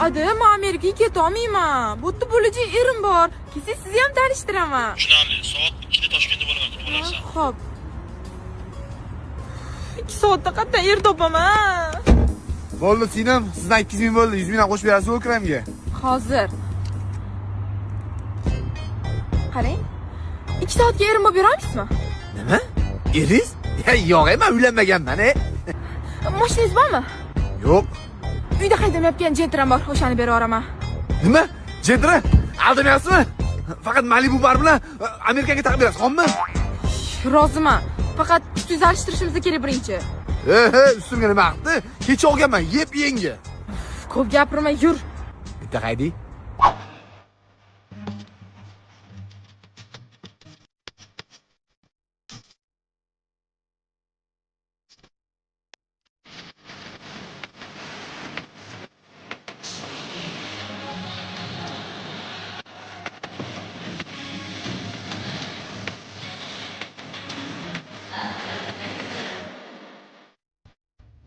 Adam Amerikaga ketolmayman. Bu yerda bo'lajak erim bor. Kelsangiz sizni ham tanishtiraman. Tushunarli. Soat 2da Toshkentda bo'laman, kutib olarsan. Xo'p. 2 soatda qatdan er topaman. Bo'ldi, Sinem, sizdan 200 ming bo'ldi. 100 mingdan qo'shib berasiz Ukramga. Hozir. Qarang. 2 soatga erim bo'lib beramisizmi? Nima? Eringiz? Yo'q, men uylanmaganman, Mashinangiz bormi? Yo'q. Uyda haydamayotgan jentram bor, o'shani berib yuboraman. Nima? Jentra? Aldamayapsizmi? Faqat Malibu bar bilan Amerikaga taqib berasiz, xonmi? Roziman. Faqat ustingizni alishtirishimiz kerak birinchi. Ustimga nima qildi? Kecha olganman, yeb yengi. Ko'p gapirma, yur. Bitta qaydi?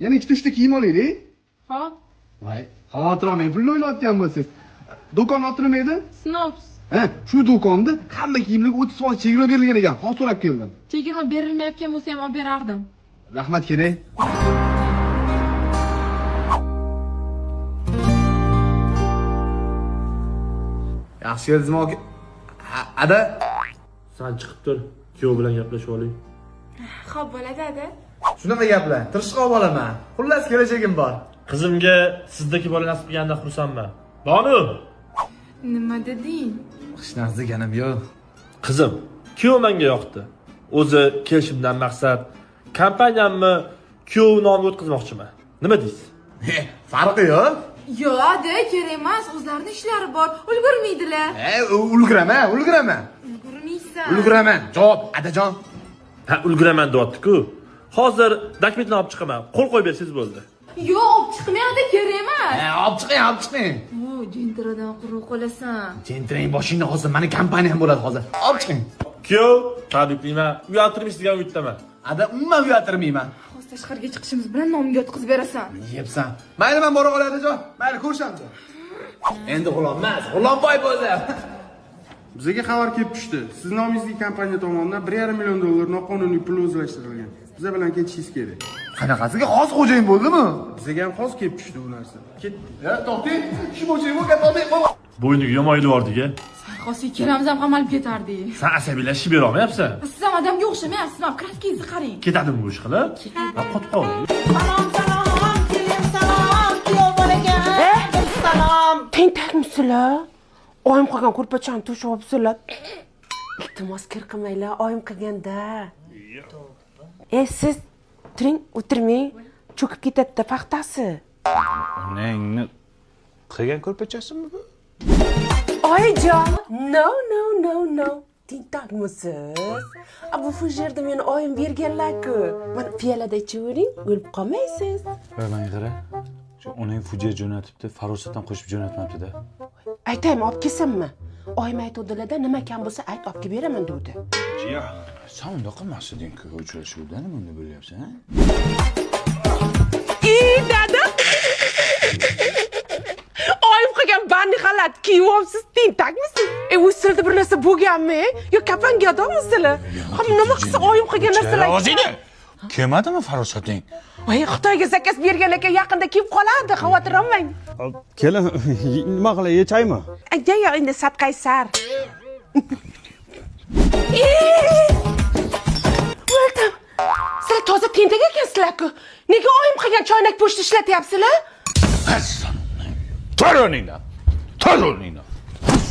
Yana ikkita kiyim olaylik. Xo'p. Voy, xavotir olmang, pulni o'ylayotgan bo'lsangiz. Do'kon oti nima edi? Snops. Shu do'konda hamma kiyimlarga 30% chegirma berilgan ekan. Hozir so'rab keldim. Chegirma berilmayotgan bo'lsa ham olib berardim. Rahmat kerak. Yaxshi keldingizmi aka? Ada? Sen chiqib tur, kuyov bilan gaplashib oling. Xo'p, bo'ladi, ada. Shunaqa gaplar. Tirishqoq bo'laman. Xullas kelajagim bor. Qizimga sizdagi bola nasib qilganidan xursandman. Bonu! Nima deding? Hech narsa deganim yo'q. Qizim, kuyov menga yoqdi. O'zi kelishimdan maqsad kompaniyamni kuyov nomiga o'tkazmoqchiman. Nima deysiz? Farqi yo'q. Yo'q, ada, kerak emas. O'zlarining ishlari bor. Ulgurmaydilar. Ulguraman. Ulgurmaysan. Ulguraman. Javob, adajon. Ha, ulguraman deyapti-ku. Hozir dokumentni olib chiqaman. Qo'l qo'yib bersangiz bo'ldi. Yo'q, olib chiqmaydi, kerak emas. Olib chiqing. O, jentradan quruq qolasan. Jentraning boshingda hozir meni kompaniyam bo'ladi hozir. Olib chiqing. Kuyov, tabriklayman. Uyaltirmaysiz degan umiddaman. Ada, umuman uyaltirmayman. Hozir tashqariga chiqishimiz bilan nomga o'tkazib berasan. Yebsan. Mayli, men bora qolay adajon. Mayli, ko'rishamiz. Endi g'ulom emas, g'ulomboy bo'ldi. Bizga xabar kelib tushdi. Siz nomingizdagi kompaniya tomonidan 1,5 million dollar noqonuniy pul o'zlashtirilgan. Biz bilan ketishingiz kerak. Qanaqasiga xos xo'jayin bo'ldimi? Bizga ham hozir kelib tushdi bu narsa. Ketdi. To'xting. Shu xo'jayin bo'lgan to'xting. Bo'yniga yomoyli bordiga. Sayqosi ikkalamiz ham qamalib ketardik. Sen asabiylashib bera olmayapsan. Siz ham odamga o'xshamayapsiz. Mana kraftingizni qarang. Ketadimi bu ish qilib? Qotib qol. Salom, keling, salom, kuyov bolaga. Salom. Tentakmisizlar? Oyim qilgan ko'rpachani to'shib olibsizlar. Iltimos kir qilmanglar, oyim qilganda. Siz turing, o'tirmang. Cho'kib ketadi paxtasi. Onangni qilgan ko'rpachasimi bu? Oyijon, no. Tentakmisiz? Bu fujerda meni oyim berganlar-ku. Mana piyolada ichavering, o'lib qolmaysiz. Mana qara. Shu onang fujia jo'natibdi, farosatdan qo'shib jo'natmabdi-da. Aytaymi, olib kelsammi? Oyim aytuvdilar-da, nima kam bo'lsa ayt, olib kelib beraman dedi. Jiya, sen unda qilmasding-ku uchrashuvda, nima unda bo'lyapsan, ha? Dada. Oyim qilgan bandi xalat kiyibsiz, tentakmisiz? Usulda bir narsa bo'lganmi? Yo kapanga odammisizlar? Nima qilsa oyim qilgan narsalar. O'zingni. Kelmadimi farosating? Voy, Xitoyga zakaz bergan ekan, yaqinda kelib qoladi, xavotir olmang. Kelin, nima qilay, yechaymi? Yo, endi satqaysar. Bo'ldim. Sizlar toza tentak ekansizlar-ku. Nega oyim qilgan choynak pochta ishlatyapsizlar? Tur o'rningdan.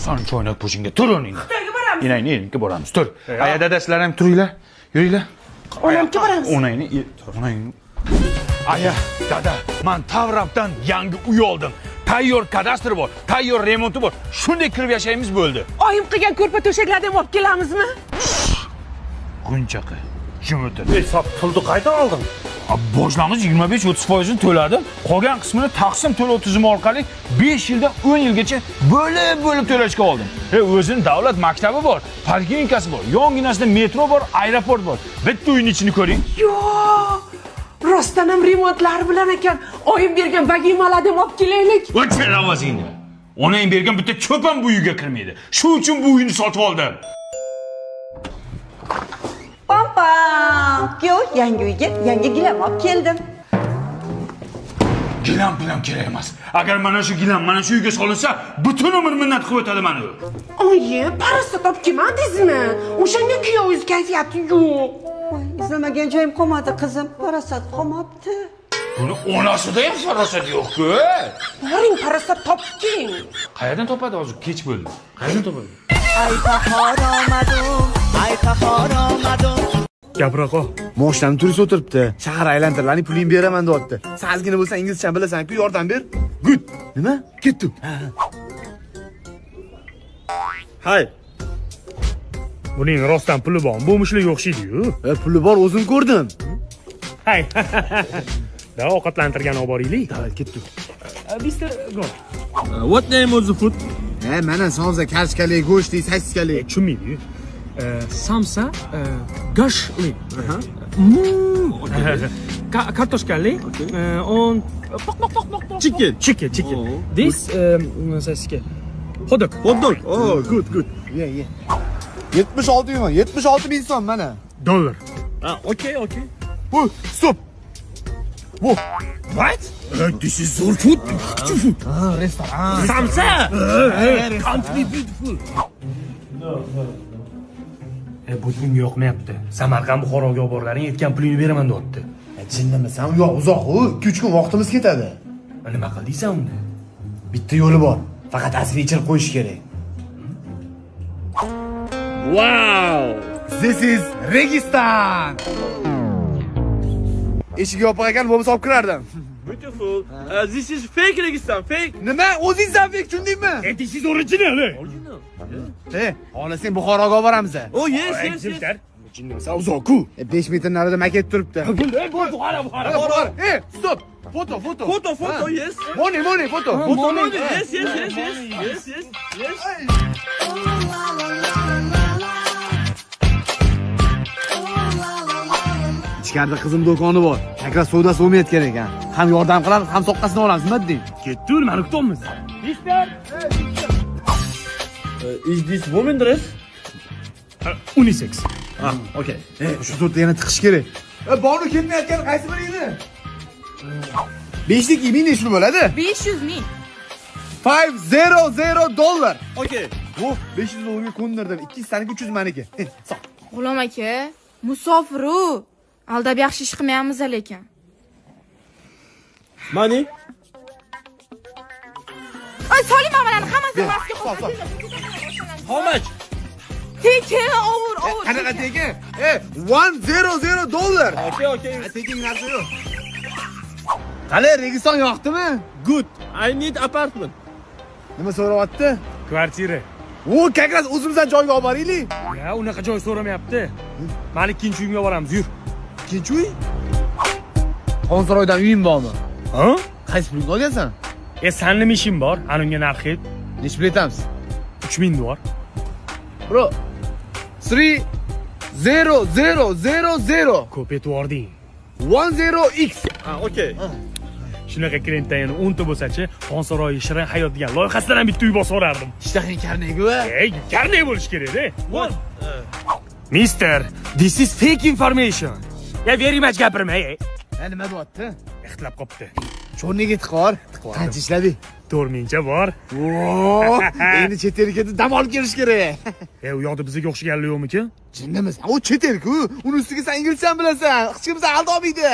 Sen choynak po'shingga tur o'rningdan. Xitoyga boramiz. Inangni boramiz, tur. Aya dadasizlar ham turinglar. Yuringlar. Onamga boramiz. Onangni. Aya, dada, men Tavrabdan yangi uy oldim. Tayyor kadastr bor, tayyor remonti bor. Shunday kirib yashaymiz bo'ldi. Oyim qilgan ko'rpa to'shaklarni ham olib kelamizmi? Gunchaqi. Jim o'tir. Hisob pulni qayerdan olding? Boshlang'ich 25-30% to'ladim. Qolgan qismini taqsim to'lov tizimi orqali 5 yildan 10 yilgacha bo'lib to'lashga oldim. O'zining davlat maktabi bor, parkingkasi bor, yonginasida metro bor, aeroport bor. Bitta uyning ichini ko'ring. Yo'q. rostdan ham remontlar bilan ekan. Oyim bergan vagimalarni olib kelaylik. O'chir ovozingni. Onang bergan bitta cho'p ham bu uyga kirmaydi. Shu uchun bu uyni sotib oldim. Pam pam. Kuyov yangi uyga yangi gilam olib keldim. Gilam bilan kerak emas. Agar mana shu gilam mana shu uyga solinsa, butun umr minnat qilib o'tadi mana u. Oyim, parasot olib kelmadingizmi? O'shanga kuyovingiz kayfiyati yo'q. Izlamagan joyim qolmadi qizim. Parasat qolmabdi. Buni onasida ham farosat yo'q-ku. Boring, parasot topking. Qayerdan topadi hozir? Kech bo'ldi. Qayerdan topadi? Ay bahor omadim, ay bahor omadim. Gapiroq. Moshinani turist o'tiribdi. Shahar aylantirlarning pulini beraman deyapti. Sen ozgina bo'lsa inglizcha bilasan-ku, yordam ber. Good. Nima? Ketdim. Hay. Buning rostdan puli bormi? Bu mushlik o'xshaydi-yu. Puli bor, o'zim ko'rdim. Hay. Da ovqatlantirgan olib boraylik. Davlat ketdim. Mr. Go. What name was the food? Mana somsa karishkali, go'shtli, sassiskali. Tushunmaydi-yu. Samsa, goshli. Kartoshkali. On Chicken. chicken. This sassiska. Hodok. Oh, good. Ye. 76 yuma, 76 bin so'm mana. Dollar. Okay. Oh, stop. Oh, What? This is soul food. Food. restoran. Samsa. Country beautiful. Bu bunga yoqmayapti. Samarqand Buxoroga olib borlaring, aytgan pulingni beraman deyapti. Jinnimisan? Yo'q, uzoq-ku. 2-3 kun vaqtimiz ketadi. Nima qildingsan unda? Bitta yo'li bor. Faqat asli ichirib qo'yish kerak. Wow. This is Registan. Eshik yopiq ekan, bo'lmasa olib kirardim. Beautiful. This is fake Registan. Fake. Nima? O'zingizdan fake tushundingmi? This is original. Xohlasang Buxoroga olib boramiz. Oh yes. Jinnimsan uzoq-ku. 5 metr narida maket turibdi. Buxoro. Stop. Foto. Yes. Money, foto. Yes. Ichkarida qizim do'koni bor. Akra savdo bo'lmayotgan ekan. Ham yordam qilamiz, ham soqqasini olamiz, nima deding? Ketdi, meni kutamiz. Mister. Is this woman dress? Unisex. Okay. Shu to'rtta yana tiqish kerak. Bonu ketmayotgan qaysi biringni? 5lik ming shuni bo'ladi. 500 ming. $500. Okay. Bu 500 dollarga ko'ndirdim. 200 saniki 300 maniki. Soq. G'ulom aka, musofir-u. Aldab yaxshi ish qilmayapmiz lekin. Money? Ay, soling mamalarni hammasini masga qo'y. How much? Tekin, ovur. Qanaqa tekin? $100. Okay. Tekin narsa yo'q. Qale, Registon yoqdimi? Good. I need apartment. Nima so'rayapti? Kvartira. O, kakras o'zimizdan joyga olib boraylik. Ya, unaqa joy so'ramayapti. Mani ikkinchi uyimga boramiz, yur. Ikkinchi uy? Xonsaroydan uying bormi? Ha? Qaysi pulni olgansan? San nima ishing bor? Ana unga narx ayt. Nech pul aytamiz? $3000. Bro. 3000. Ko'p aytibording. 10x. Okay. Shunaqa klientdan yana 10 ta bo'lsa-chi, Xonsaroy shirin hayot degan loyihasidan ham bitta uy bosib yuborardim. Ishtahing karnegi-ku. Karney bo'lish kerak-da. What? Mister, this is fake information. Ya very much gapirmay. Nima bo'lyapti? Ixtilab qopti. Cho'rniga tiqor. Qancha ishlading? 4000 bor. Oo, endi chet elga dam olib kelish kerak. U yoqda bizga o'xshaganlar yo'qmi-ki? Jinnimiz. O chet el-ku. Uni ustiga sen inglizcha bilasan. Hech kim seni aldolmaydi.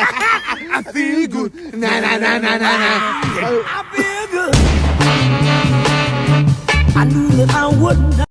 I feel good. Na. I feel good. I knew that I wouldn't